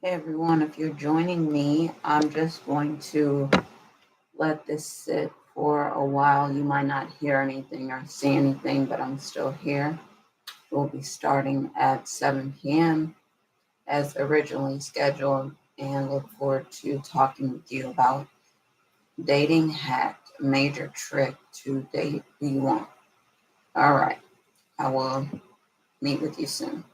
Hey everyone, if you're joining me, I'm just going to let this sit for a while. You might not hear anything or see anything, but I'm still here. We'll be starting at 7 p.m. as originally scheduled, and look forward to talking with you about dating hacked, a major trick to date who you want. All right, I will meet with you soon.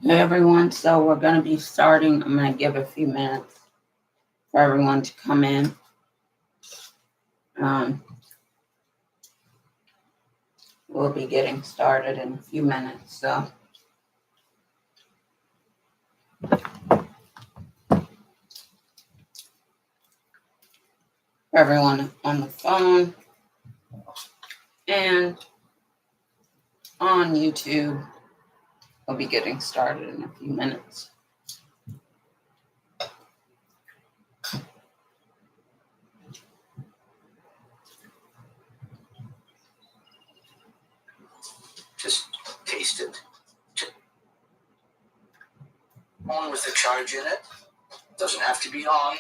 Hey everyone, so we're going to be starting. I'm going to give a few minutes for everyone to come in. We'll be getting started in a few minutes. So everyone on the phone and on YouTube, we'll be getting started in a few minutes. Just taste it. On with the charge in it. Doesn't have to be on.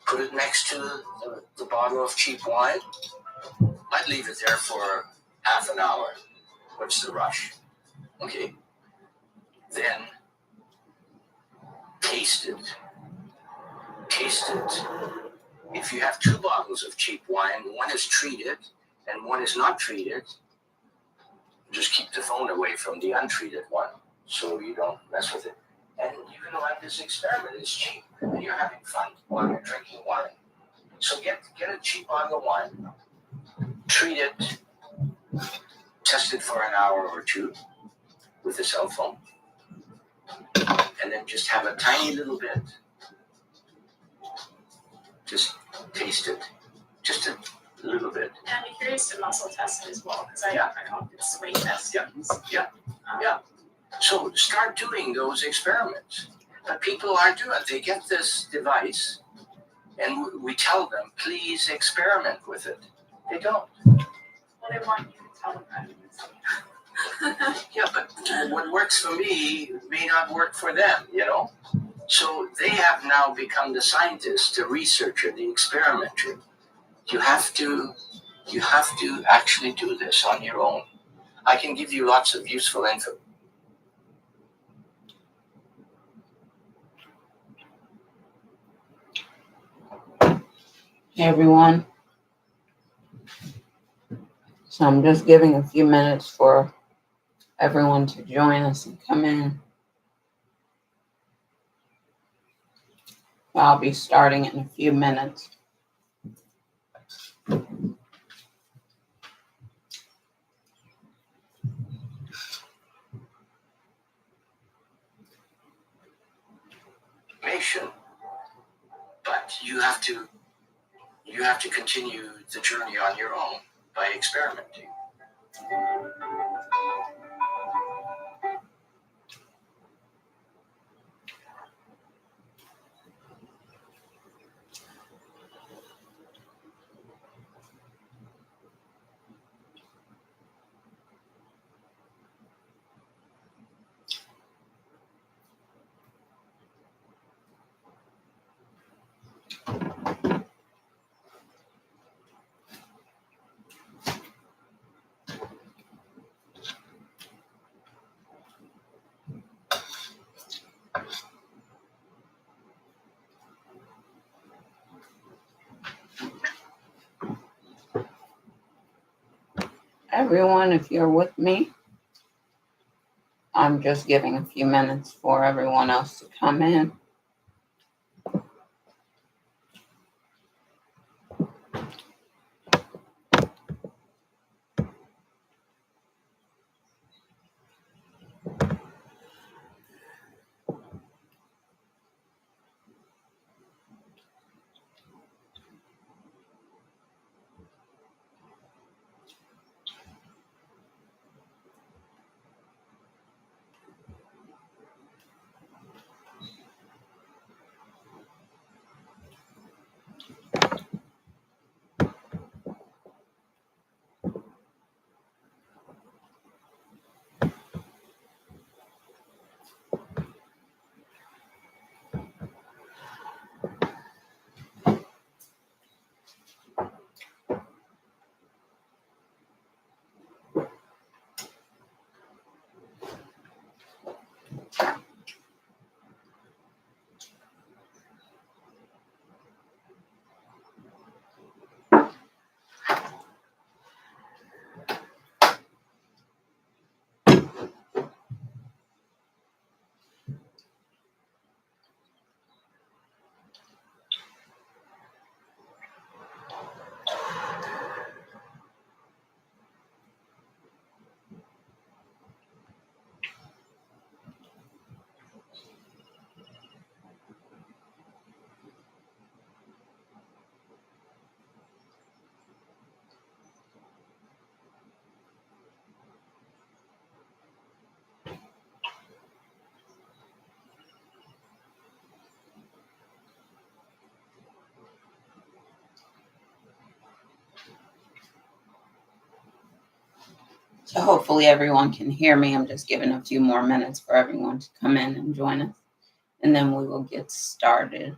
Put it next to the bottle of cheap wine. I'd leave it there for half an hour. What's the rush? Okay. Then taste it. Taste it. If you have two bottles of cheap wine, one is treated and one is not treated, just keep the phone away from the untreated one so you don't mess with it. And you can run this experiment. It's cheap and you're having fun while you're drinking wine. So get a cheap bottle of wine, treat it, test it for an hour or two with a cell phone, and then just have a tiny little bit. Just taste it, just a little bit. And I'm curious to muscle test it as well, because I hope it's weight test. Yeah. So start doing those experiments. But people aren't doing it. They get this device, and we tell them, please experiment with it. They don't. Well, they want you to tell them how to use it. Yeah, but what works for me may not work for them, So they have now become the scientist, the researcher, the experimenter. You have to actually do this on your own. I can give you lots of useful info. Hey everyone. So I'm just giving a few minutes for everyone to join us and come in. I'll be starting in a few minutes. But you have to continue the journey on your own by experimenting. Everyone, if you're with me, I'm just giving a few minutes for everyone else to come in. Hopefully everyone can hear me. I'm just giving a few more minutes for everyone to come in and join us, and then we will get started.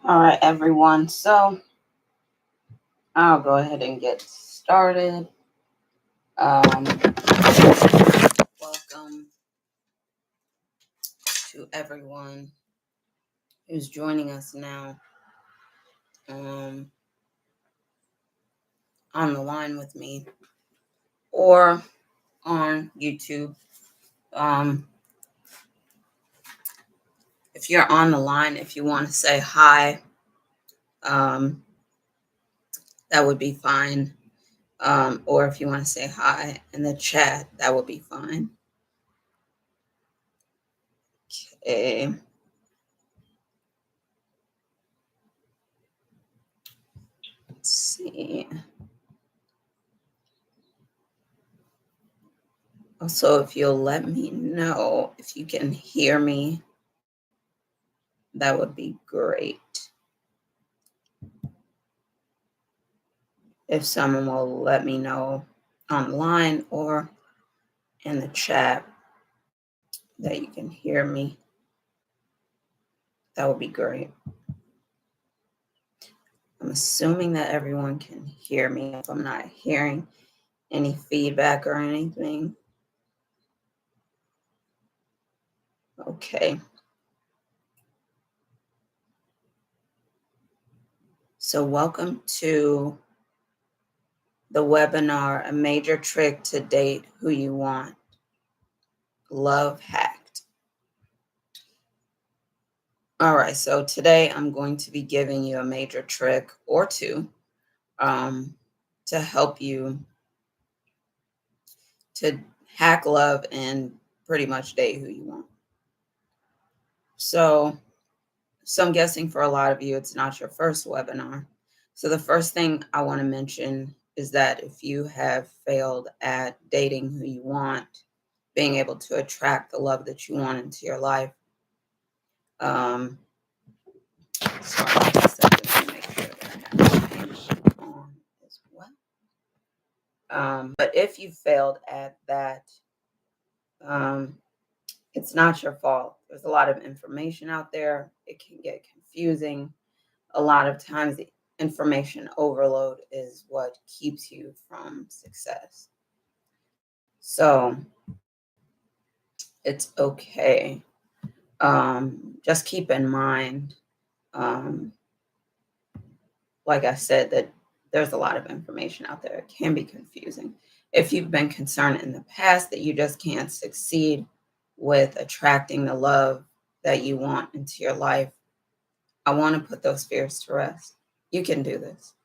All right, everyone. So I'll go ahead and get started. Welcome to everyone who's joining us now on the line with me or on YouTube. If you're on the line, if you want to say hi, that would be fine. Or if you want to say hi in the chat, that would be fine. Okay. Let's see. Also, if you'll let me know if you can hear me, that would be great. If someone will let me know online or in the chat that you can hear me, that would be great. I'm assuming that everyone can hear me. If I'm not hearing any feedback or anything. Okay. So welcome to the webinar, A Major Trick to Date Who You Want, Love Hacked. All right, so today I'm going to be giving you a major trick or two to help you to hack love and pretty much date who you want. So I'm guessing for a lot of you, it's not your first webinar. So the first thing I want to mention is that if you have failed at dating who you want, being able to attract the love that you want into your life, sorry, just a second to make sure that I have the page on as But if you failed at that, it's not your fault. There's a lot of information out there. It can get confusing. A lot of times, the information overload is what keeps you from success. So it's okay. Just keep in mind, um, like I said, that there's a lot of information out there. It can be confusing. If you've been concerned in the past that you just can't succeed with attracting the love that you want into your life, I want to put those fears to rest. You can do this.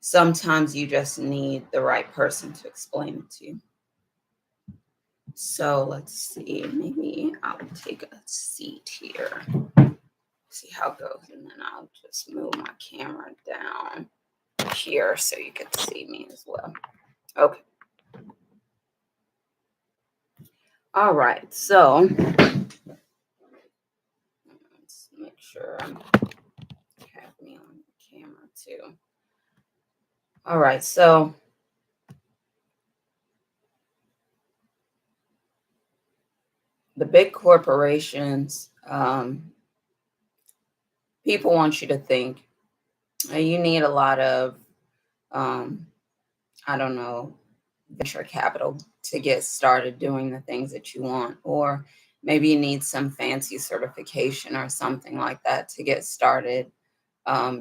Sometimes you just need the right person to explain it to you. So let's see, maybe I'll take a seat here. See how it goes, and then I'll just move my camera down here so you can see me as well. Okay. All right, so let's make sure I have me on the camera too. All right, so the big corporations, people want you to think you need a lot of, I don't know, venture capital to get started doing the things that you want, or maybe you need some fancy certification or something like that to get started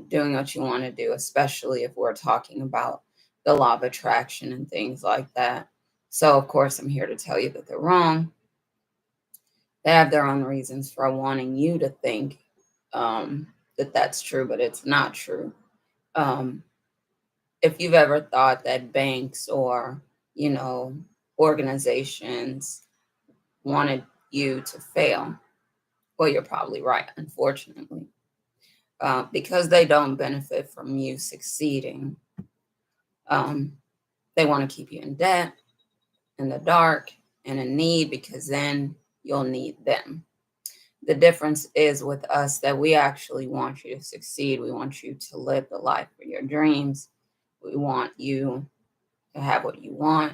doing what you want to do, especially if we're talking about the law of attraction and things like that. So, of course, I'm here to tell you that they're wrong. They have their own reasons for wanting you to think that that's true, but it's not true. If you've ever thought that banks or, organizations wanted you to fail, well, you're probably right, unfortunately. Because they don't benefit from you succeeding. They want to keep you in debt, in the dark, and in need, because then you'll need them. The difference is with us that we actually want you to succeed. We want you to live the life of your dreams. We want you to have what you want.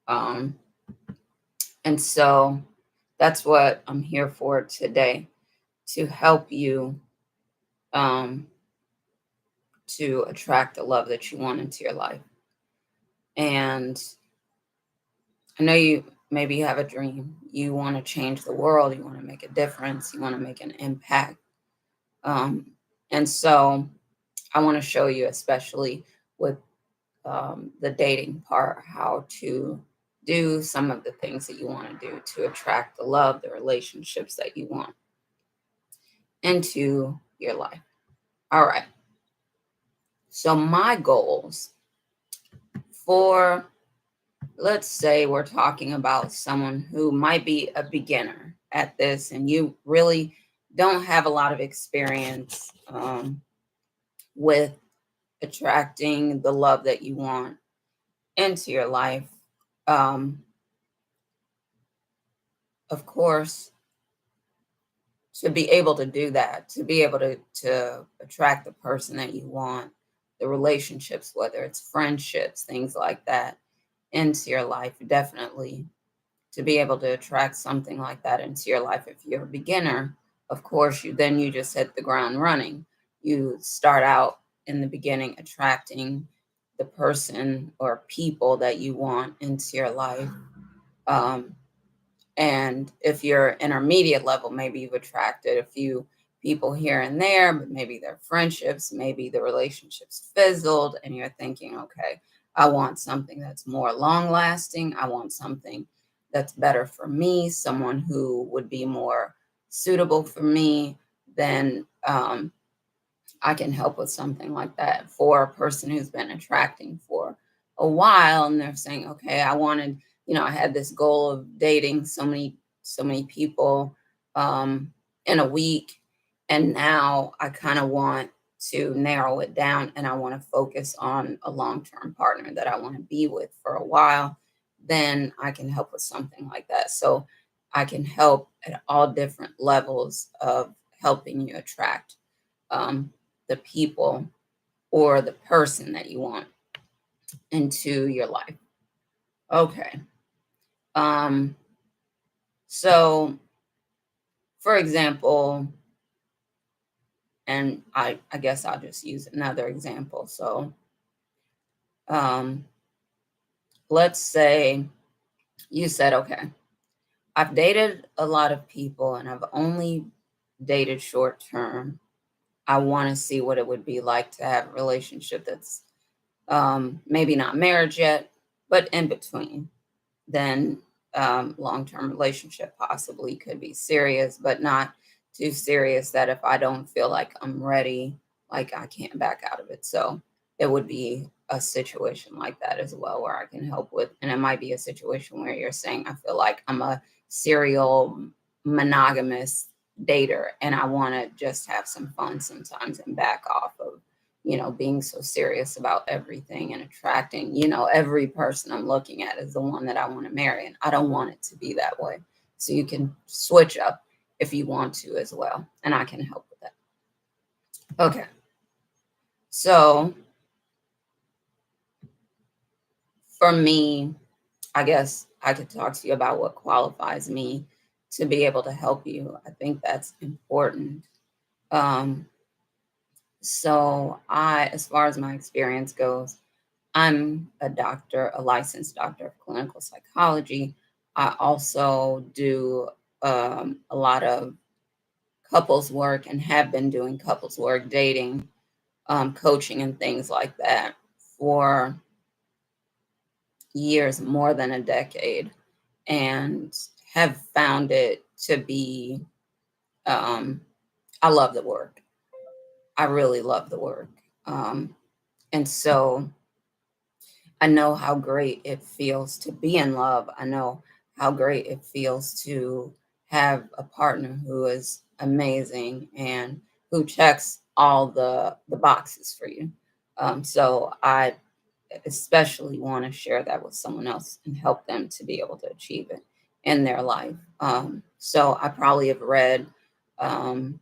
And so that's what I'm here for today, to help you to attract the love that you want into your life. And I know you maybe have a dream. You want to change the world. You want to make a difference. You want to make an impact. And so I want to show you, especially with the dating part, how to do some of the things that you want to do to attract the love, the relationships that you want into your life. All right. So my goals for, let's say we're talking about someone who might be a beginner at this and you really don't have a lot of experience with attracting the love that you want into your life. Of course, to be able to do that, to be able to attract the person that you want, the relationships, whether it's friendships, things like that, into your life, definitely to be able to attract something like that into your life. If you're a beginner, of course, you just hit the ground running. You start out in the beginning attracting the person or people that you want into your life. And if you're intermediate level, maybe you've attracted a few people here and there, but maybe they're friendships, maybe the relationships fizzled, and you're thinking, okay, I want something that's more long lasting. I want something that's better for me, someone who would be more suitable for me. Then I can help with something like that. For a person who's been attracting for a while and they're saying, okay, I had this goal of dating so many people in a week. And now I kind of want to narrow it down and I want to focus on a long-term partner that I want to be with for a while. Then I can help with something like that. So I can help at all different levels of helping you attract the people or the person that you want into your life. Okay. So for example, and I guess I'll just use another example. So let's say you said, okay, I've dated a lot of people and I've only dated short term. I want to see what it would be like to have a relationship that's maybe not marriage yet, but in between. Then long-term relationship possibly could be serious, but not too serious that if I don't feel like I'm ready, like I can't back out of it. So it would be a situation like that as well where I can help with. And it might be a situation where you're saying, I feel like I'm a serial monogamous dater and I want to just have some fun sometimes and back off of being so serious about everything and attracting, every person I'm looking at is the one that I want to marry. And I don't want it to be that way. So you can switch up if you want to as well. And I can help with that. Okay. So for me, I guess I could talk to you about what qualifies me to be able to help you. I think that's important. So as far as my experience goes, I'm a doctor, a licensed doctor of clinical psychology. I also do a lot of couples work and have been doing couples work, dating, coaching, and things like that for years, more than a decade, and have found it to be, I love the work. I really love the work. And so I know how great it feels to be in love. I know how great it feels to have a partner who is amazing and who checks all the boxes for you. So I especially want to share that with someone else and help them to be able to achieve it in their life. So I probably have read 100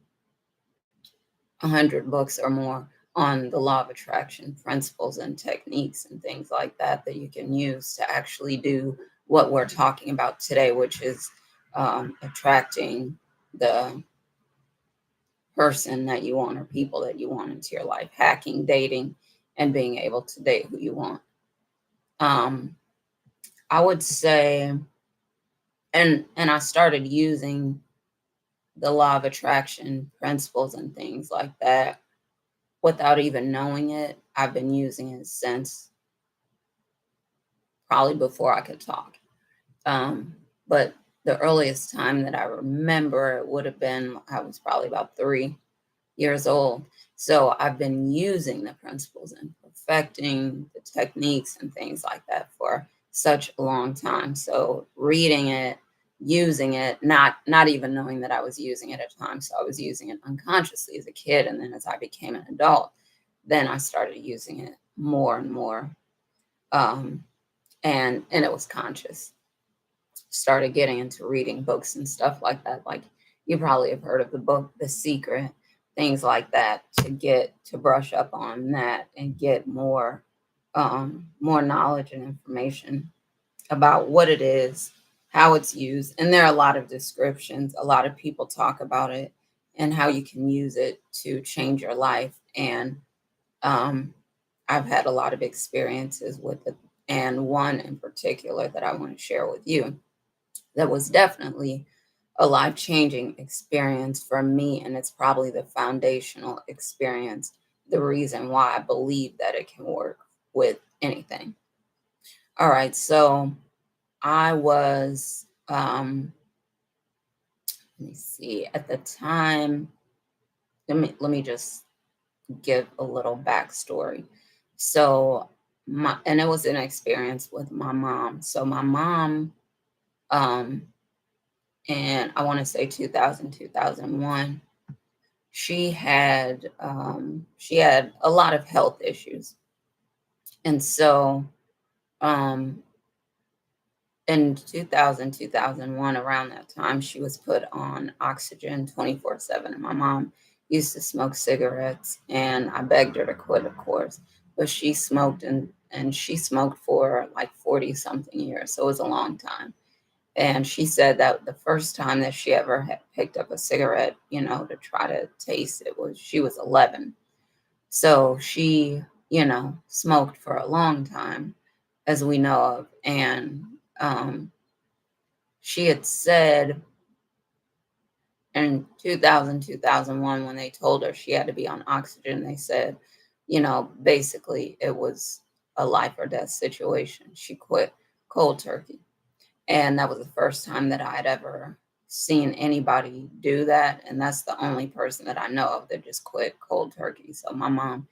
books or more on the law of attraction principles and techniques and things like that that you can use to actually do what we're talking about today, which is attracting the person that you want or people that you want into your life, hacking, dating, and being able to date who you want. I would say, and I started using the law of attraction principles and things like that without even knowing it. I've been using it since probably before I could talk. But the earliest time that I remember it would have been, I was probably about 3 years old. So I've been using the principles and perfecting the techniques and things like that for such a long time. So reading it, using it, not even knowing that I was using it at the time. So I was using it unconsciously as a kid. And then as I became an adult, then I started using it more and more. And it was conscious. Started getting into reading books and stuff like that. Like you probably have heard of the book The Secret, things like that, to brush up on that and get more knowledge and information about what it is, how it's used. And there are a lot of descriptions. A lot of people talk about it and how you can use it to change your life. And I've had a lot of experiences with it. And one in particular that I want to share with you that was definitely a life-changing experience for me. And it's probably the foundational experience, the reason why I believe that it can work with anything. All right. So I was, let me see, at the time, let me just give a little backstory. So and it was an experience with my mom. So my mom, and I want to say 2000, 2001, she had a lot of health issues. And so in 2000, 2001, around that time, she was put on oxygen 24/7. And my mom used to smoke cigarettes, and I begged her to quit, of course, but she smoked and and she smoked for like 40 something years. So it was a long time. And she said that the first time that she ever had picked up a cigarette, to try to taste it she was 11. So she, smoked for a long time, as we know of. And she had said in 2000, 2001, when they told her she had to be on oxygen, they said, basically it was a life or death situation. She quit cold turkey. And that was the first time that I had ever seen anybody do that. And that's the only person that I know of that just quit cold turkey. So my mom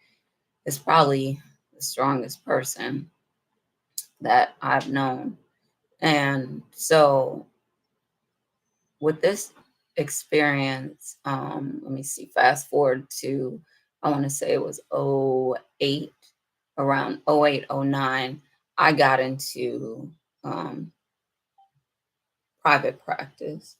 is probably the strongest person that I've known. And so with this experience, let me see, fast forward to, I want to say it was '08, around '08, '09, I got into private practice,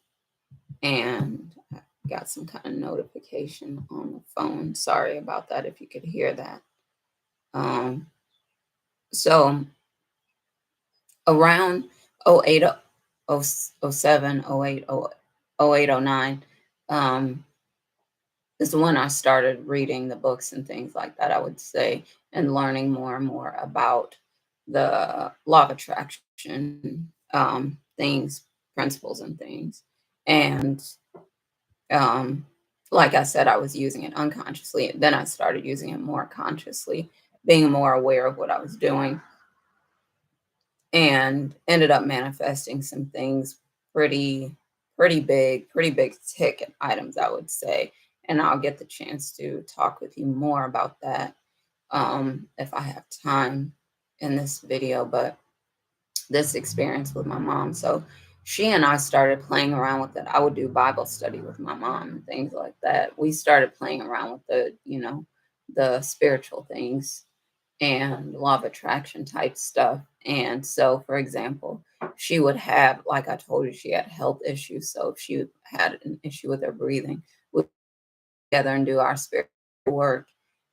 and I got some kind of notification on the phone. Sorry about that if you could hear that. So around '08, '07, '08, '08, '09, is when I started reading the books and things like that, I would say, and learning more and more about the law of attraction, things, principles and things. And like I said, I was using it unconsciously. Then I started using it more consciously, being more aware of what I was doing, and ended up manifesting some things pretty pretty big ticket items, I would say. And I'll get the chance to talk with you more about that if I have time in this video. But this experience with my mom, so she and I started playing around with it. I would do Bible study with my mom and things like that. We started playing around with the spiritual things and law of attraction type stuff. And so, for example, she would have, like I told you, she had health issues. So if she had an issue with her breathing, we'd get together and do our spiritual work.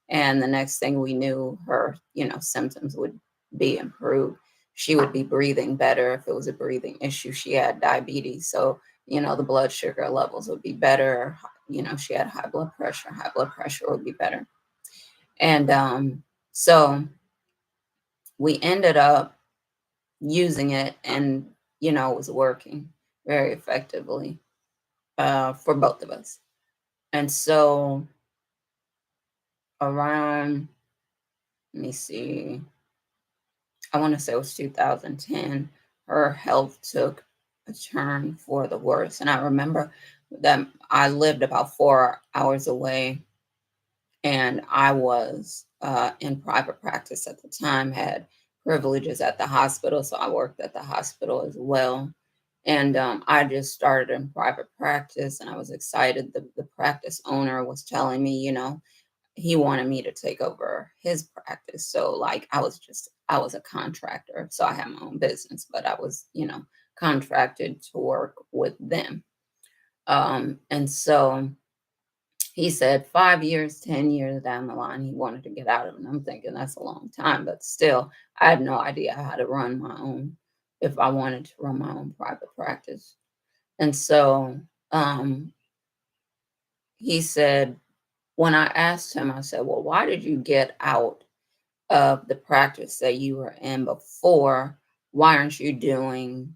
And the next thing we knew, her, symptoms would be improved. She would be breathing better. If it was a breathing issue, she had diabetes. So, the blood sugar levels would be better. She had high blood pressure. High blood pressure would be better. And so we ended up using it, and it was working very effectively for both of us. And so around, let me see, I want to say it was 2010, her health took a turn for the worse. And I remember that I lived about 4 hours away, and I was in private practice at the time, had privileges at the hospital. So I worked at the hospital as well. And I just started in private practice, and I was excited. The practice owner was telling me, he wanted me to take over his practice. So like I was a contractor. So I had my own business, but I was, contracted to work with them. And so he said 5 years, 10 years down the line, he wanted to get out of it. And I'm thinking that's a long time, but still, I had no idea how to run my own, if I wanted to run my own private practice. And so he said, when I asked him, I said, well, why did you get out of the practice that you were in before? Why aren't you doing,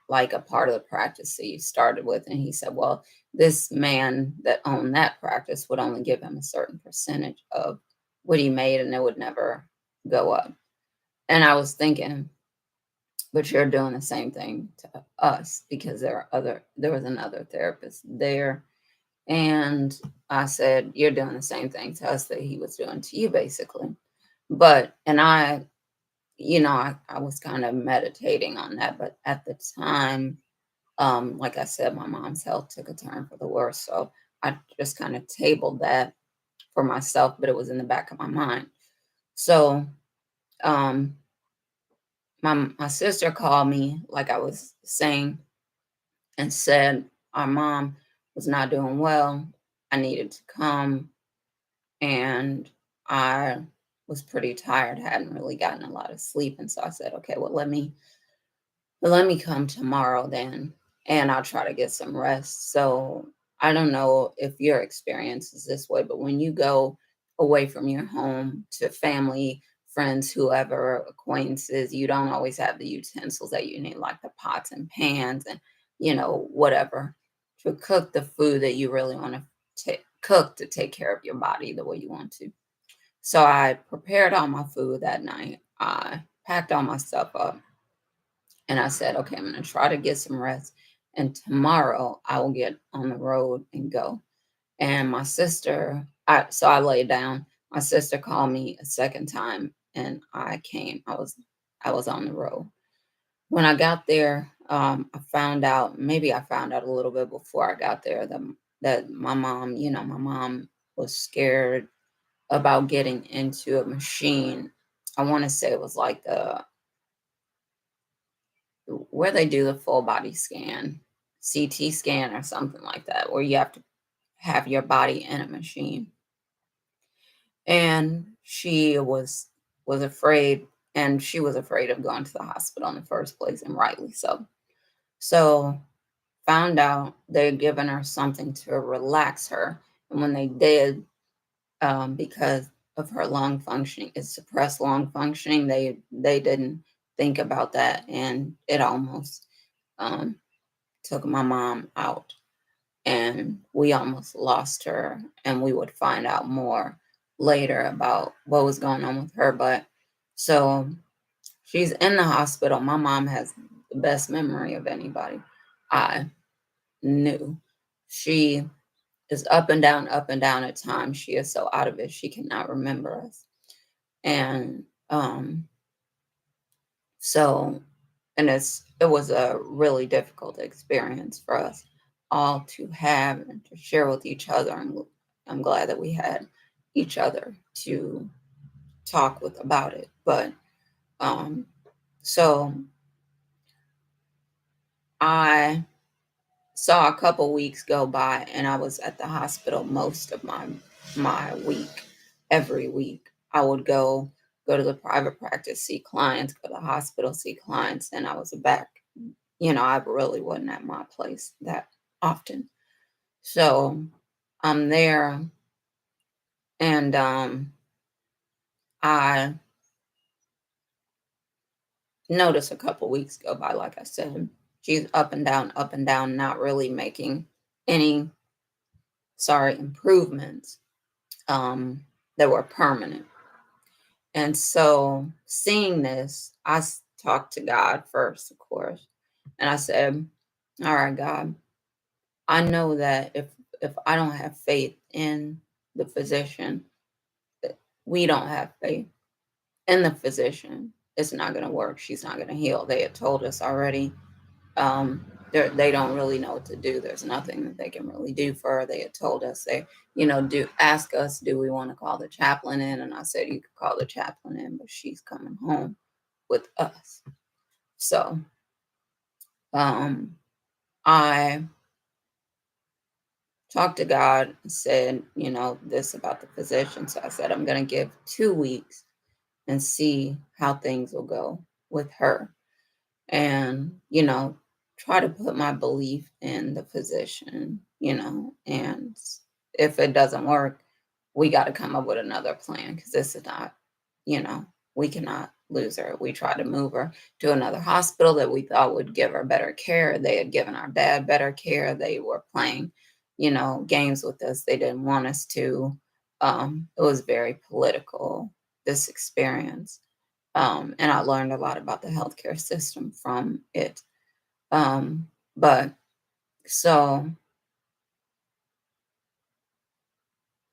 like a part of the practice that you started with? And he said, well, this man that owned that practice would only give him a certain percentage of what he made, and it would never go up. And I was thinking, but you're doing the same thing to us, because there was another therapist there. And I said, you're doing the same thing to us that he was doing to you, basically. And I was kind of meditating on that. But at the time, like I said, my mom's health took a turn for the worse. So I just kind of tabled that for myself, but it was in the back of my mind. So my sister called me, like I was saying, and said our mom was not doing well. I needed to come and I was pretty tired, hadn't really gotten a lot of sleep. And so I said, okay, well, let me come tomorrow then, and I'll try to get some rest. So I don't know if your experience is this way, but when you go away from your home to family, friends, whoever, acquaintances, you don't always have the utensils that you need, like the pots and pans and, whatever, to cook the food that you really want to cook to take care of your body the way you want to. So I prepared all my food that night. I packed all my stuff up and I said, okay, I'm going to try to get some rest. And tomorrow I will get on the road and go. And my sister, so I laid down. My sister called me a second time and I came. I was on the road. When I got there, maybe I found out a little bit before I got there that my mom, my mom was scared about getting into a machine. I want to say it was like where they do the full body scan, CT scan or something like that, where you have to have your body in a machine. And she was afraid, and she was afraid of going to the hospital in the first place, and rightly so. So found out they had given her something to relax her. And when they did, because of her lung functioning, it's suppressed lung functioning, they didn't think about that, and it almost took my mom out, and we almost lost her, and we would find out more later about what was going on with her. But so she's in the hospital. My mom has the best memory of anybody I knew. She is up and down at times. She is so out of it, she cannot remember us. And so, and it was a really difficult experience for us all to have and to share with each other. And I'm glad that we had each other to talk with about it. But so I saw a couple weeks go by, and I was at the hospital most of my week. Every week I would go to the private practice, see clients, go to the hospital, see clients, and I was back. I really wasn't at my place that often. So I'm there, and I noticed a couple weeks go by, like I said, she's up and down, not really making any improvements that were permanent. And so seeing this, I talked to God first, of course. And I said, all right, God, I know that if I don't have faith in the physician, we don't have faith in the physician, it's not going to work. She's not going to heal. They had told us already. They don't really know what to do. There's nothing that they can really do for her. They had told us, do ask us, do we want to call the chaplain in? And I said, you could call the chaplain in, but she's coming home with us. So I talked to God and said, this about the physician. So I said, I'm going to give 2 weeks and see how things will go with her. And, try to put my belief in the physician, and if it doesn't work, we got to come up with another plan, because this is not, we cannot lose her. We tried to move her to another hospital that we thought would give her better care. They had given our dad better care. They were playing, games with us. They didn't want us to. It was very political, this experience. And I learned a lot about the healthcare system from it. But so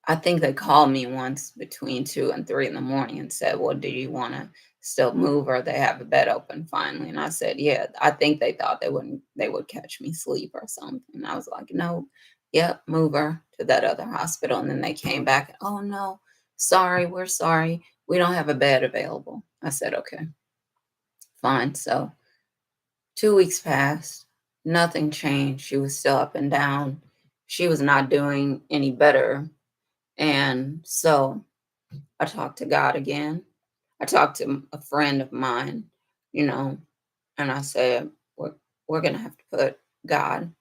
I think they called me once between 2 and 3 in the morning and said, well, do you want to still move, or they have a bed open finally? And I said, yeah. I think they thought they would catch me sleep or something. And I was like, no, yep, move her to that other hospital. And then they came back, oh no, sorry, we're sorry, we don't have a bed available. I said, okay, fine. So 2 weeks passed, nothing changed. She was still up and down. She was not doing any better. And so I talked to God again. I talked to a friend of mine, you know, and I said, we're going to have to put God,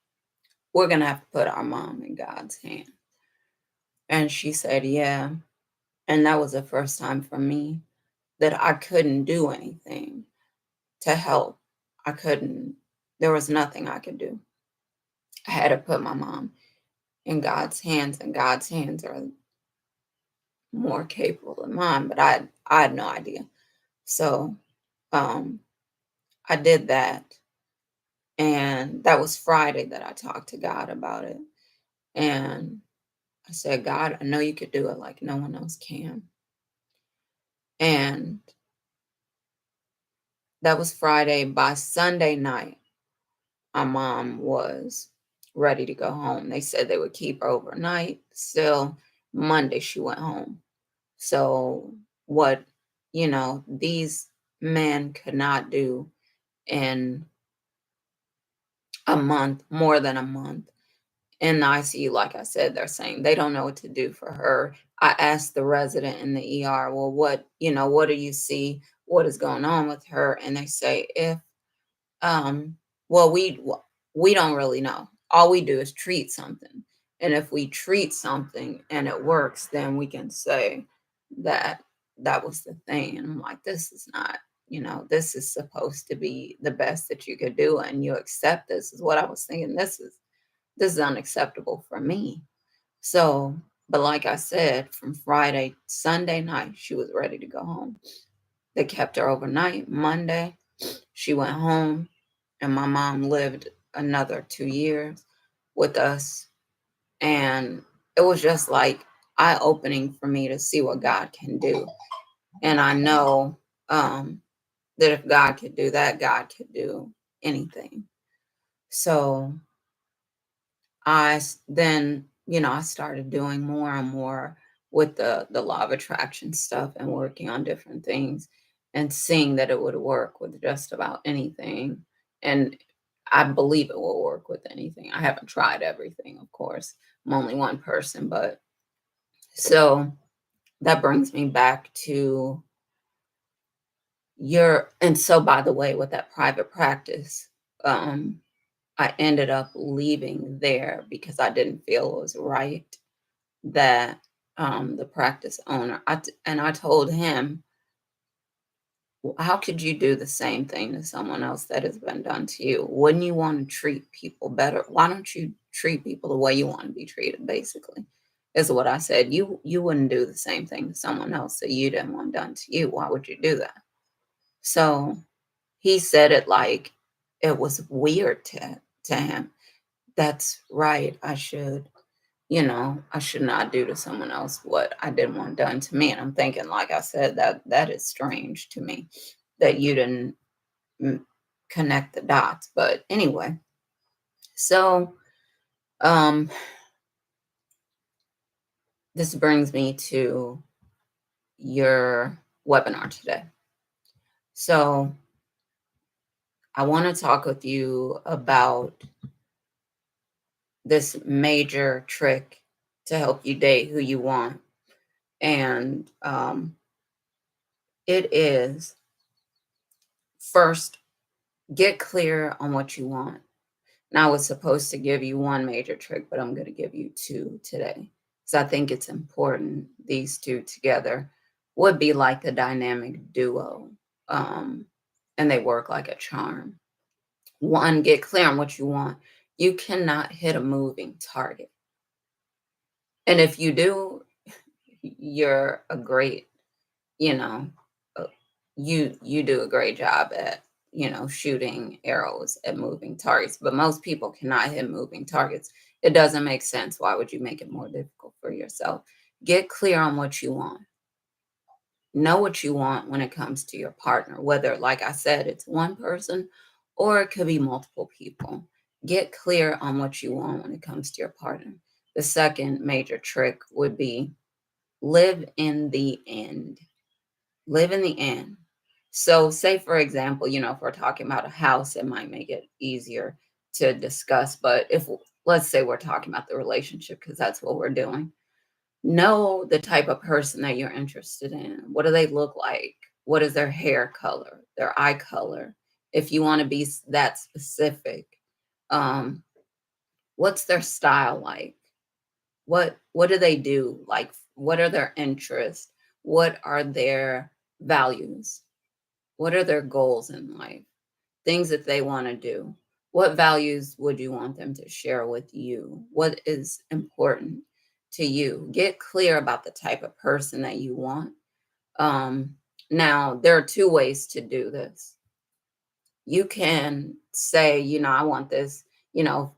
we're going to have to put our mom in God's hand. And she said, yeah. And that was the first time for me that I couldn't do anything to help. I couldn't, there was nothing I could do. I had to put my mom in God's hands, and God's hands are more capable than mine, but I had no idea. So um, I did that. And that was Friday that I talked to God about it. And I said, God, I know you could do it like no one else can. And that was Friday. By Sunday night, my mom was ready to go home. They said they would keep her overnight. Still, Monday, she went home. So, what, these men could not do in a month, more than a month, in the ICU, like I said, they're saying they don't know what to do for her. I asked the resident in the ER, well, what do you see? What is going on with her? And they say, um, well, we don't really know. All we do is treat something. And if we treat something and it works, then we can say that that was the thing. And I'm like, this is not, this is supposed to be the best that you could do. And you accept this is what I was thinking. This is unacceptable for me. So, but like I said, from Friday, Sunday night, she was ready to go home. They kept her overnight. Monday, she went home, and my mom lived another 2 years with us. And it was just like eye-opening for me to see what God can do. And I know that if God could do that, God could do anything. So I started doing more and more with the law of attraction stuff and working on different things and seeing that it would work with just about anything. And I believe it will work with anything. I haven't tried everything, of course. I'm only one person, but so that brings me back to and so by the way, with that private practice, I ended up leaving there because I didn't feel it was right that the practice owner, I told him, how could you do the same thing to someone else that has been done to you? Wouldn't you want to treat people better? Why don't you treat people the way you want to be treated, basically, is what I said. You wouldn't do the same thing to someone else that you didn't want done to you. Why would you do that? So he said it like it was weird to him. That's right. I should not do to someone else what I didn't want done to me. And I'm thinking, like I said, that is strange to me that you didn't connect the dots. But anyway, so um, this brings me to your webinar today. So I want to talk with you about this major trick to help you date who you want. And it is, first, get clear on what you want. Now, I was supposed to give you one major trick, but I'm going to give you two today. So I think it's important. These two together would be like the dynamic duo. And they work like a charm. One, get clear on what you want. You cannot hit a moving target. And if you do, you're a great, you know, you do a great job at, shooting arrows at moving targets. But most people cannot hit moving targets. It doesn't make sense. Why would you make it more difficult for yourself? Get clear on what you want. Know what you want when it comes to your partner, whether, like I said, it's one person or it could be multiple people. Get clear on what you want when it comes to your partner. The second major trick would be live in the end. Live in the end. So say, for example, if we're talking about a house, it might make it easier to discuss. But let's say we're talking about the relationship, because that's what we're doing. Know the type of person that you're interested in. What do they look like? What is their hair color, their eye color? If you want to be that specific, um, what's their style like? What do they do? Like, what are their interests? What are their values? What are their goals in life? Things that they want to do. What values would you want them to share with you? What is important to you? Get clear about the type of person that you want. Um, Now, there are two ways to do this. You can say, I want this,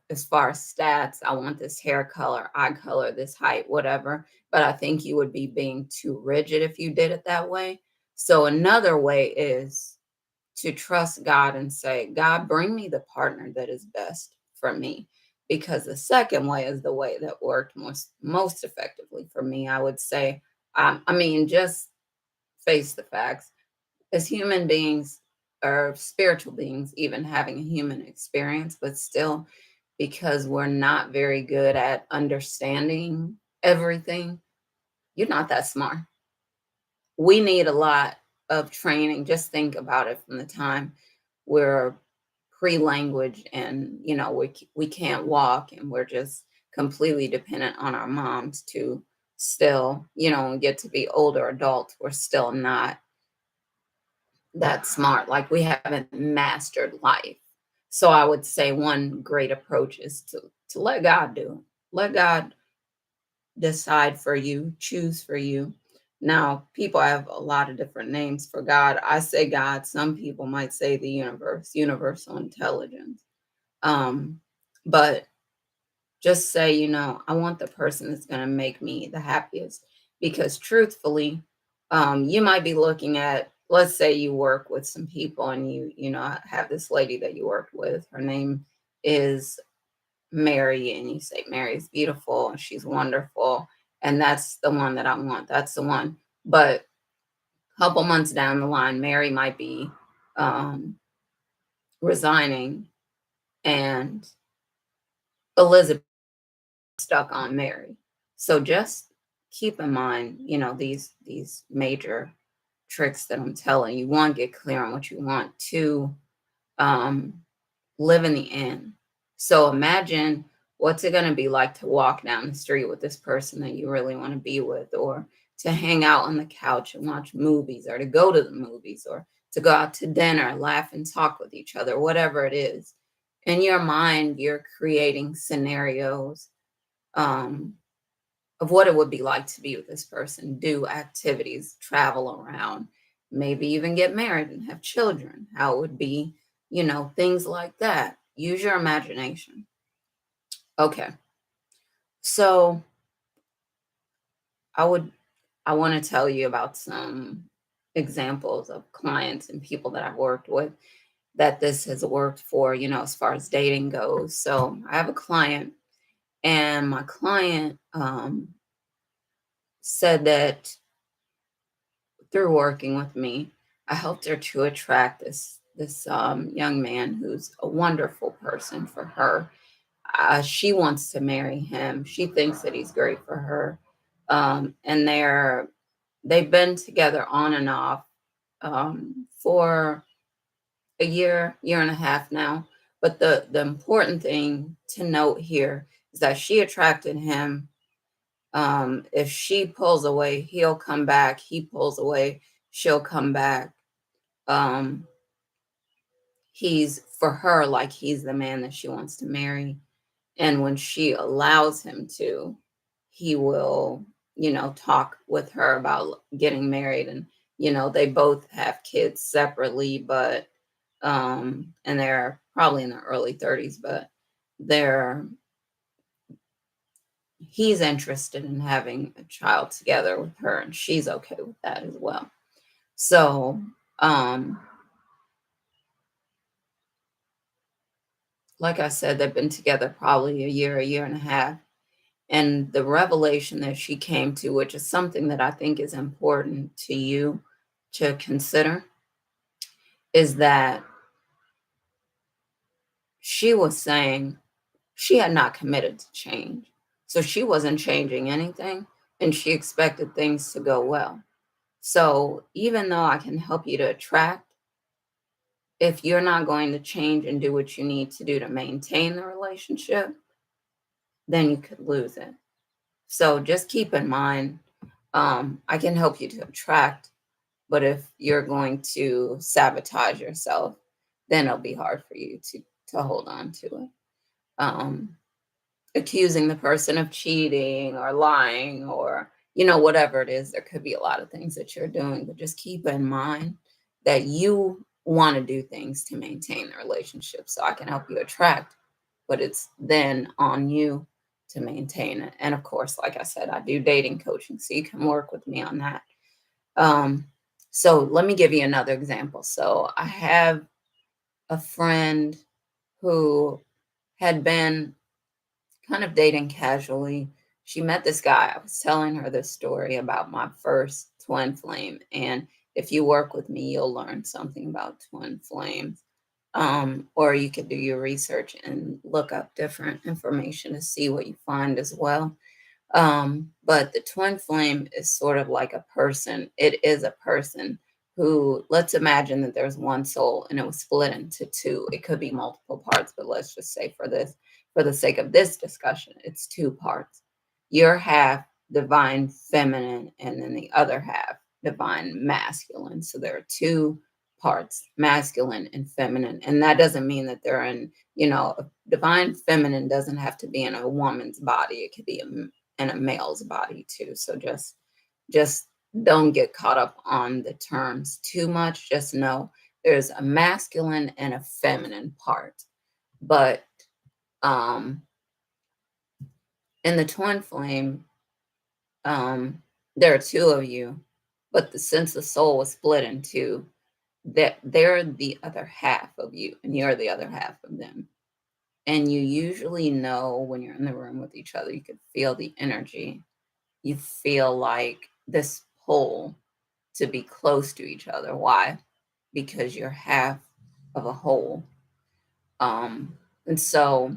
as far as stats, I want this hair color, eye color, this height, whatever. But I think you would be being too rigid if you did it that way. So another way is to trust God and say, God, bring me the partner that is best for me. Because the second way is the way that worked most effectively for me. I would say, just face the facts. As human beings or spiritual beings, even having a human experience, but still, because we're not very good at understanding everything, you're not that smart. We need a lot of training. Just think about it from the time we're pre-language and we can't walk and we're just completely dependent on our moms to still get to be older adults. We're still not that smart, like we haven't mastered life. So I would say one great approach is to let God do it. Let God decide for you, choose for you. Now, people have a lot of different names for God. I say God. Some people might say the universe, universal intelligence. Um, but just say, I want the person that's going to make me the happiest. Because truthfully, you might be looking at, let's say you work with some people and you have this lady that you worked with. Her name is Mary, and you say, Mary's beautiful and she's wonderful. And that's the one that I want. That's the one. But a couple months down the line, Mary might be resigning and Elizabeth stuck on Mary. So just keep in mind, these major tricks that I'm telling you. One, get clear on what you want. Two, um, live in the end. So imagine what's it going to be like to walk down the street with this person that you really want to be with, or to hang out on the couch and watch movies, or to go to the movies, or to go out to dinner, laugh and talk with each other, whatever it is. In your mind, you're creating scenarios um, of what it would be like to be with this person, do activities, travel around, maybe even get married and have children, how it would be, things like that. Use your imagination. Okay. So I want to tell you about some examples of clients and people that I've worked with that this has worked for, as far as dating goes. So I have a client, and my client said that through working with me, I helped her to attract this young man who's a wonderful person for her. She wants to marry him. She thinks that he's great for her, and they've been together on and off for a year and a half now. But the important thing to note here is that she attracted him. If she pulls away, he'll come back. He pulls away, she'll come back. Um, he's for her like he's the man that she wants to marry. And when she allows him to, he will, talk with her about getting married. And, they both have kids separately, but and they're probably in their early 30s, but they're he's interested in having a child together with her, and she's okay with that as well. So like I said, they've been together probably a year and a half. And the revelation that she came to, which is something that I think is important to you to consider, is that she was saying she had not committed to change. So she wasn't changing anything. and she expected things to go well. So even though I can help you to attract, if you're not going to change and do what you need to do to maintain the relationship, then you could lose it. So just keep in mind, I can help you to attract, but if you're going to sabotage yourself, then it'll be hard for you to hold on to it. Accusing the person of cheating or lying or, whatever it is, there could be a lot of things that you're doing, but just keep in mind that you want to do things to maintain the relationship. So I can help you attract, but it's then on you to maintain it. And of course, like I said, I do dating coaching, so you can work with me on that. So let me give you another example. So I have a friend who had been kind of dating casually. She met this guy. I was telling her this story about my first twin flame. And if you work with me, you'll learn something about twin flames. Or you could do your research and look up different information to see what you find as well. But the twin flame is sort of like a person. It is a person who, let's imagine that there's one soul and it was split into two. It could be multiple parts, but let's just say for the sake of this discussion, it's two parts. You're half divine feminine, and then the other half divine masculine. So there are two parts, masculine and feminine. And that doesn't mean that they're in, a divine feminine doesn't have to be in a woman's body. It could be in a male's body too. So just don't get caught up on the terms too much. Just know there's a masculine and a feminine part. But in the twin flame, there are two of you, but since the soul was split in two, that they're the other half of you and you're the other half of them. And you usually know when you're in the room with each other, you can feel the energy. You feel like this pull to be close to each other. Why? Because you're half of a whole. And so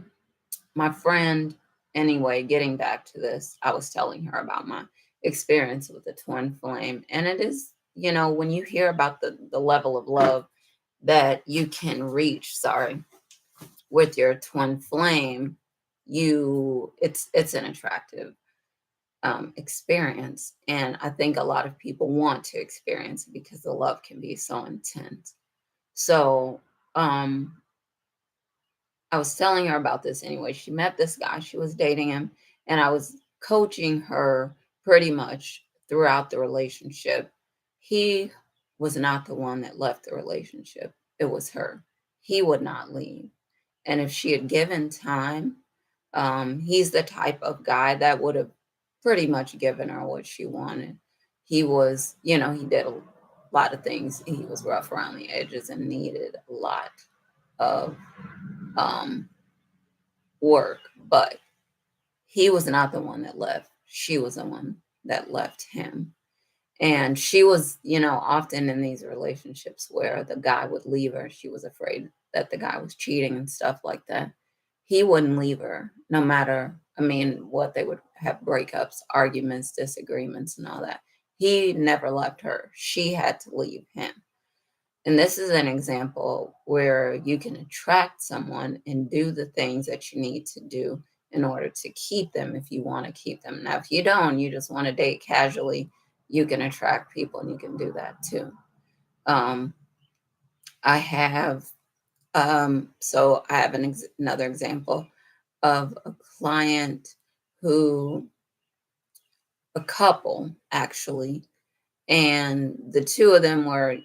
my friend, anyway, getting back to this, I was telling her about my experience with the twin flame. And it is, when you hear about the level of love that you can reach, with your twin flame, it's an attractive experience. And I think a lot of people want to experience it because the love can be so intense. So I was telling her about this anyway. She met this guy, she was dating him, and I was coaching her pretty much throughout the relationship. He was not the one that left the relationship, it was her. He would not leave. And if she had given time, he's the type of guy that would have pretty much given her what she wanted. He was, he did a lot of things. He was rough around the edges and needed a lot of work, but he was not the one that left. She was the one that left him. And she was, often in these relationships where the guy would leave her. She was afraid that the guy was cheating and stuff like that. He wouldn't leave her, no matter, what they would have breakups, arguments, disagreements, and all that. He never left her. She had to leave him. And this is an example where you can attract someone and do the things that you need to do in order to keep them if you want to keep them. Now, if you don't, you just want to date casually, you can attract people and you can do that too. I have another example of a client a couple actually, and the two of them were,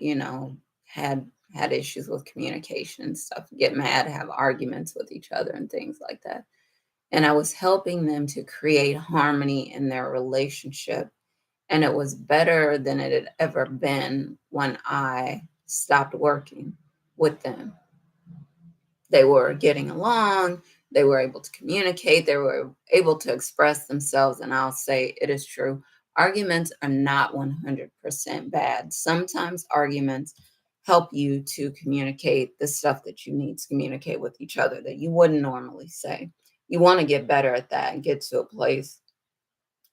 had issues with communication and stuff, get mad, have arguments with each other and things like that. And I was helping them to create harmony in their relationship. And it was better than it had ever been when I stopped working with them. They were getting along. They were able to communicate. They were able to express themselves. And I'll say it is true. Arguments are not 100% bad. Sometimes arguments help you to communicate the stuff that you need to communicate with each other that you wouldn't normally say. You want to get better at that and get to a place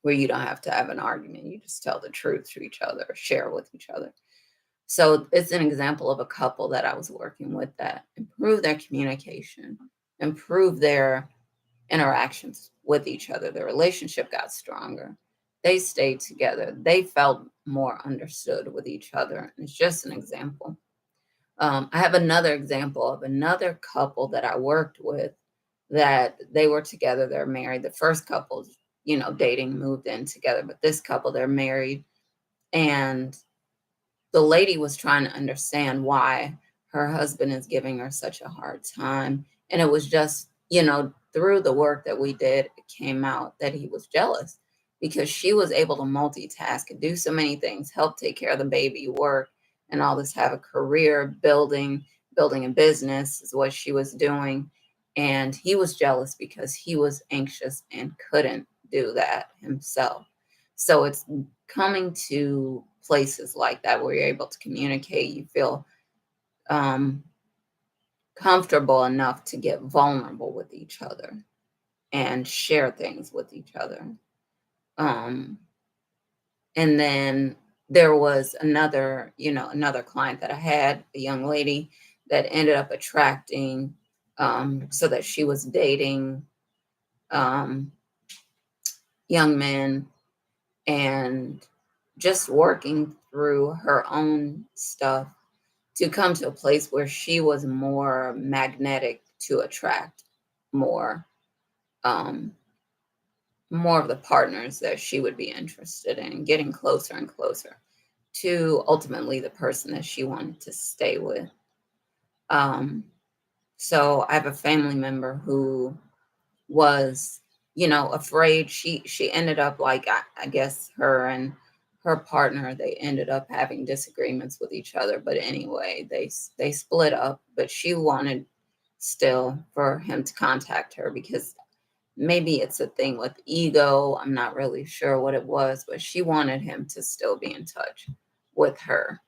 where you don't have to have an argument. You just tell the truth to each other, share with each other. So it's an example of a couple that I was working with that improved their communication, improved their interactions with each other. The relationship got stronger. They stayed together. They felt more understood with each other. It's just an example. I have another example of another couple that I worked with that they were together. They're married. The first couple, dating, moved in together, but this couple, they're married. And the lady was trying to understand why her husband is giving her such a hard time. And it was just, through the work that we did, it came out that he was jealous because she was able to multitask and do so many things, help take care of the baby, work, and all this, have a career, building a business is what she was doing. And he was jealous because he was anxious and couldn't do that himself. So it's coming to places like that where you're able to communicate, you feel comfortable enough to get vulnerable with each other and share things with each other. And then there was another client that I had, a young lady that ended up attracting, so that she was dating young men and just working through her own stuff to come to a place where she was more magnetic to attract more more of the partners that she would be interested in, getting closer and closer to ultimately the person that she wanted to stay with. So I have a family member who was, afraid. She ended up, like, I guess her and her partner, they ended up having disagreements with each other. But anyway, they split up. But she wanted still for him to contact her because maybe it's a thing with ego. I'm not really sure what it was, but she wanted him to still be in touch with her.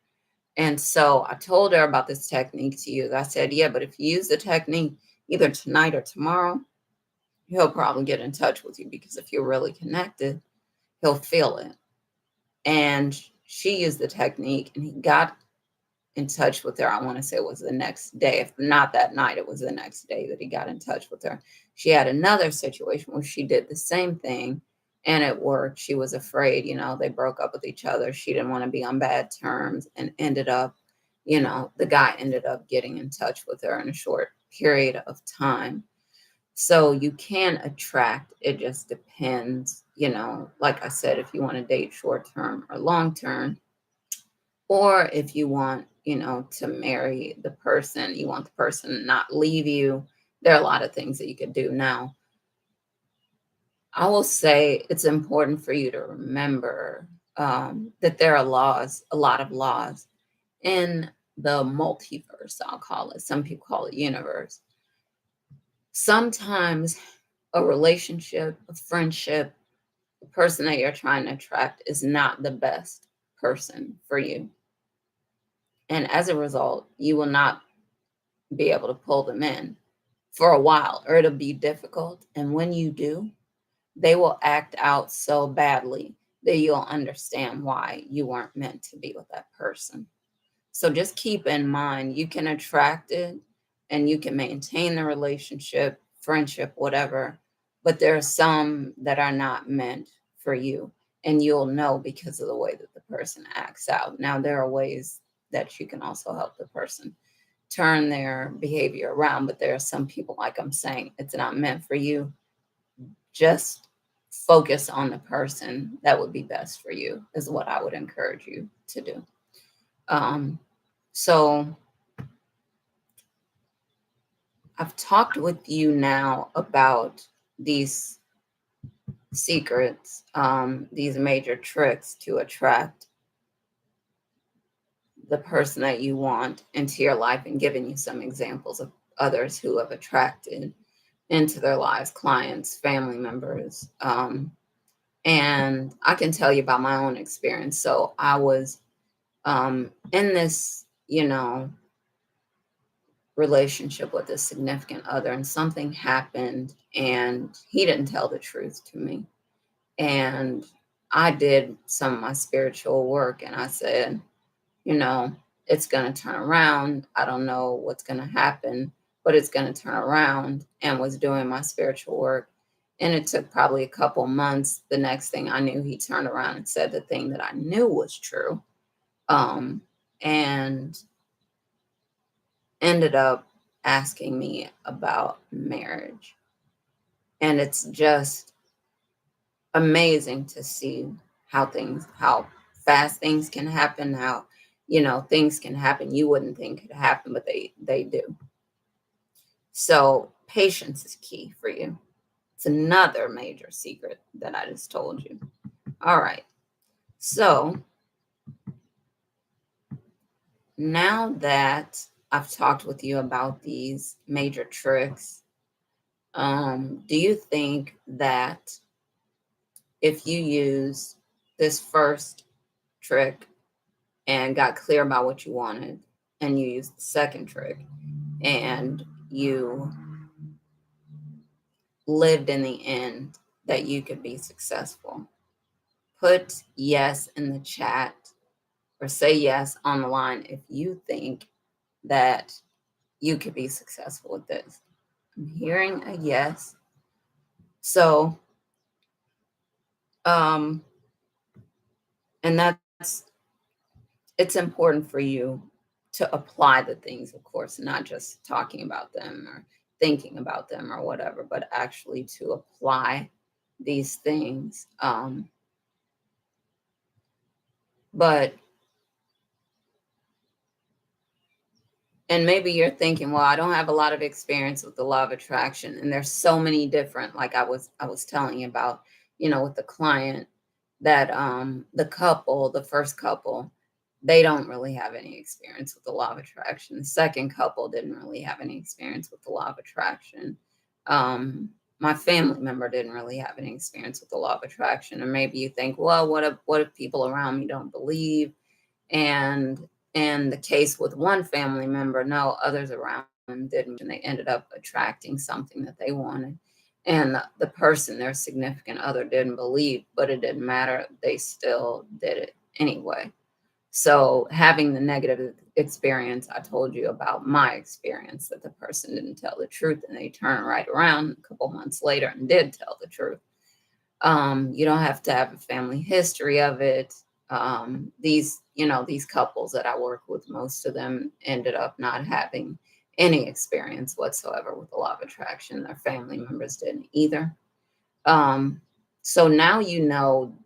And so I told her about this technique to use. I said, yeah, but if you use the technique either tonight or tomorrow, he'll probably get in touch with you because if you're really connected, he'll feel it. And she used the technique and he got in touch with her. I want to say it was the next day. If not that night, it was the next day that he got in touch with her. She had another situation where she did the same thing and it worked. She was afraid, they broke up with each other. She didn't want to be on bad terms and ended up, the guy ended up getting in touch with her in a short period of time. So you can attract, it just depends, like I said, if you want to date short term or long term, or if you want, to marry the person, you want the person to not leave you. There are a lot of things that you could do. Now, I will say it's important for you to remember that there are laws, a lot of laws in the multiverse, I'll call it. Some people call it universe. Sometimes a relationship, a friendship, the person that you're trying to attract is not the best person for you. And as a result, you will not be able to pull them in for a while, or it'll be difficult. And when you do, they will act out so badly that you'll understand why you weren't meant to be with that person. So just keep in mind, you can attract it and you can maintain the relationship, friendship, whatever, but there are some that are not meant for you. And you'll know because of the way that the person acts out. Now, there are ways that you can also help the person turn their behavior around, but there are some people, like I'm saying, it's not meant for you. Just focus on the person that would be best for you is what I would encourage you to do. So I've talked with you now about these secrets, these major tricks to attract the person that you want into your life, and giving you some examples of others who have attracted into their lives, clients, family members. And I can tell you about my own experience. So I was in this, relationship with a significant other, and something happened and he didn't tell the truth to me. And I did some of my spiritual work, and I said, you know, it's going to turn around. I don't know what's going to happen, but it's going to turn around, and was doing my spiritual work. And it took probably a couple months. The next thing I knew, he turned around and said the thing that I knew was true. And ended up asking me about marriage. And it's just amazing to see how fast things can happen, how, things can happen you wouldn't think could happen, but they do. So patience is key for you. It's another major secret that I just told you. All right. So now that I've talked with you about these major tricks, do you think that if you use this first trick and got clear about what you wanted, and you used the second trick and you lived in the end, that you could be successful? Put yes in the chat, or say yes on the line if you think that you could be successful with this. I'm hearing a yes. So, and it's important for you to apply the things, of course, not just talking about them or thinking about them or whatever, but actually to apply these things. But And maybe you're thinking, well, I don't have a lot of experience with the law of attraction. And there's so many different, like I was telling you about, with the client, that the first couple, they don't really have any experience with the law of attraction. The second couple didn't really have any experience with the law of attraction. My family member didn't really have any experience with the law of attraction. And maybe you think, well, what if people around me don't believe? And in the case with one family member, no, others around them didn't, and they ended up attracting something that they wanted. And the person, their significant other, didn't believe, but it didn't matter. They still did it anyway. So having the negative experience, I told you about my experience, that the person didn't tell the truth, and they turned right around a couple months later and did tell the truth. You don't have to have a family history of it. These couples that I work with, most of them ended up not having any experience whatsoever with the law of attraction. Their family members didn't either. So now you know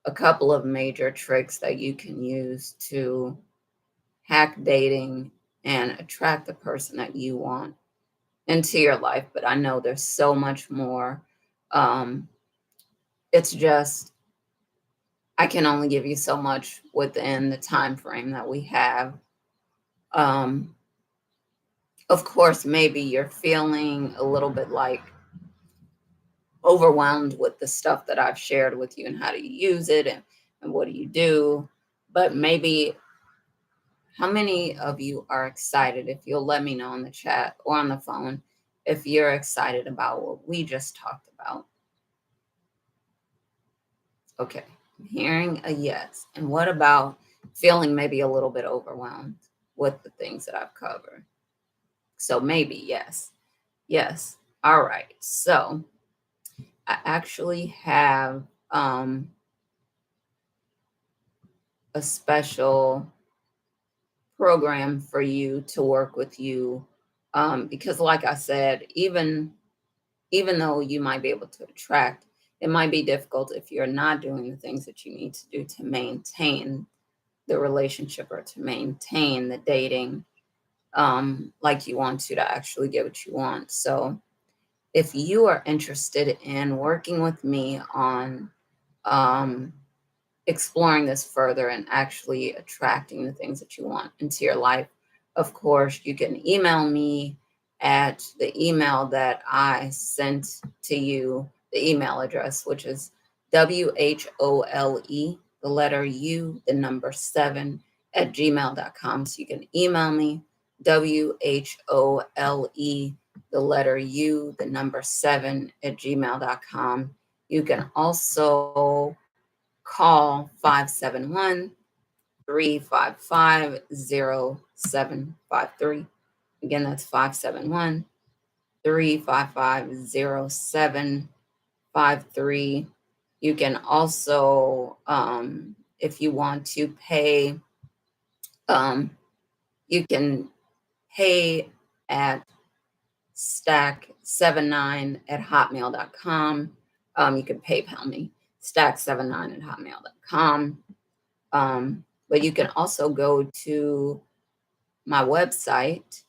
a couple of major tricks that you can use to hack dating and attract the person that you want into your life. But I know there's so much more. It's just, I can only give you so much within the time frame that we have. Of course, maybe you're feeling a little bit like overwhelmed with the stuff that I've shared with you, and how do you use it, and what do you do? But maybe, how many of you are excited, if you'll let me know in the chat or on the phone, if you're excited about what we just talked about? Okay, I'm hearing a yes. And what about feeling maybe a little bit overwhelmed with the things that I've covered? So maybe yes. Yes. All right. So I actually have a special program for you to work with you, because like I said, even though you might be able to attract, it might be difficult if you're not doing the things that you need to do to maintain the relationship, or to maintain the dating, like you want to actually get what you want. So if you are interested in working with me on exploring this further and actually attracting the things that you want into your life, of course, you can email me at the email that I sent to you, the email address, which is WHOLE, the letter U, the number 7 at gmail.com. So you can email me, WHOLE, the letter U, the number 7 at gmail.com. You can also call 571-355-0753. Again, that's 571-355-0753. You can also, if you want to pay, you can pay at stack79@hotmail.com. You can PayPal me, stack79@hotmail.com. But you can also go to my website,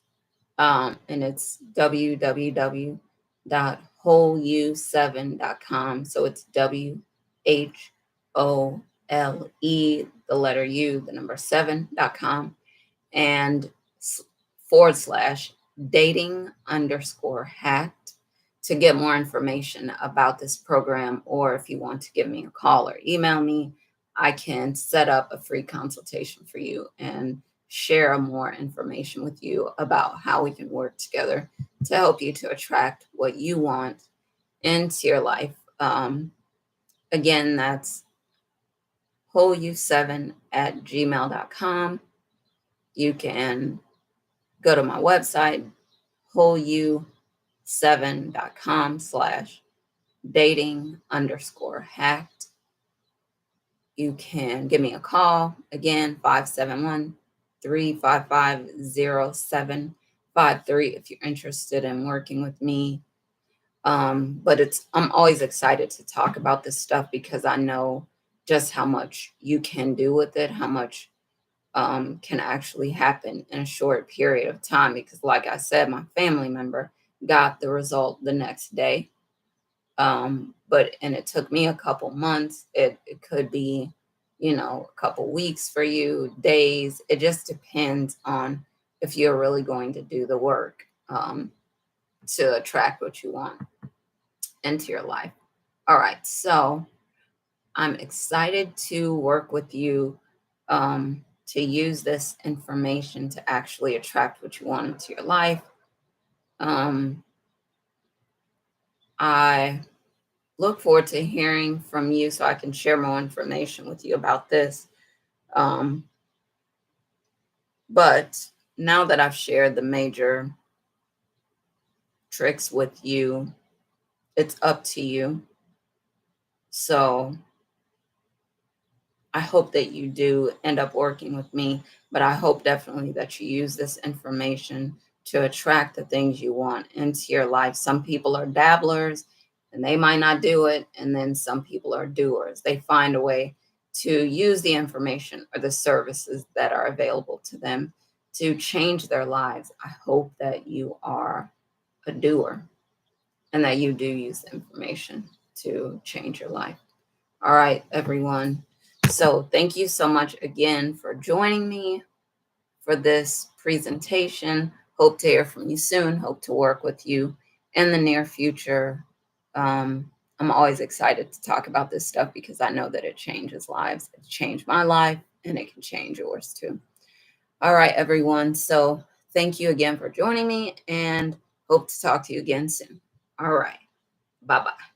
and it's www.wholeu7.com. So it's WHOLE, the letter U, the number 7.com, and /dating_hacked to get more information about this program. Or if you want to give me a call or email me, I can set up a free consultation for you and share more information with you about how we can work together to help you to attract what you want into your life. Again, that's wholeu7@gmail.com. You can go to my website, wholeu7.com/dating_hacked. You can give me a call, again, 571-355-0753 if you're interested in working with me. But I'm always excited to talk about this stuff because I know just how much you can do with it, how much can actually happen in a short period of time. Because like I said, my family member got the result the next day. And it took me a couple months. It could be, a couple weeks for you, days. It just depends on if you're really going to do the work to attract what you want into your life. All right. So I'm excited to work with you to use this information to actually attract what you want into your life. I look forward to hearing from you so I can share more information with you about this. But now that I've shared the major tricks with you, it's up to you. So I hope that you do end up working with me, but I hope definitely that you use this information to attract the things you want into your life. Some people are dabblers and they might not do it. And then some people are doers. They find a way to use the information or the services that are available to them to change their lives. I hope that you are a doer and that you do use the information to change your life. All right, everyone. So thank you so much again for joining me for this presentation. Hope to hear from you soon. Hope to work with you in the near future. I'm always excited to talk about this stuff because I know that it changes lives. It changed my life and it can change yours too. All right, everyone. So thank you again for joining me and hope to talk to you again soon. All right. Bye-bye.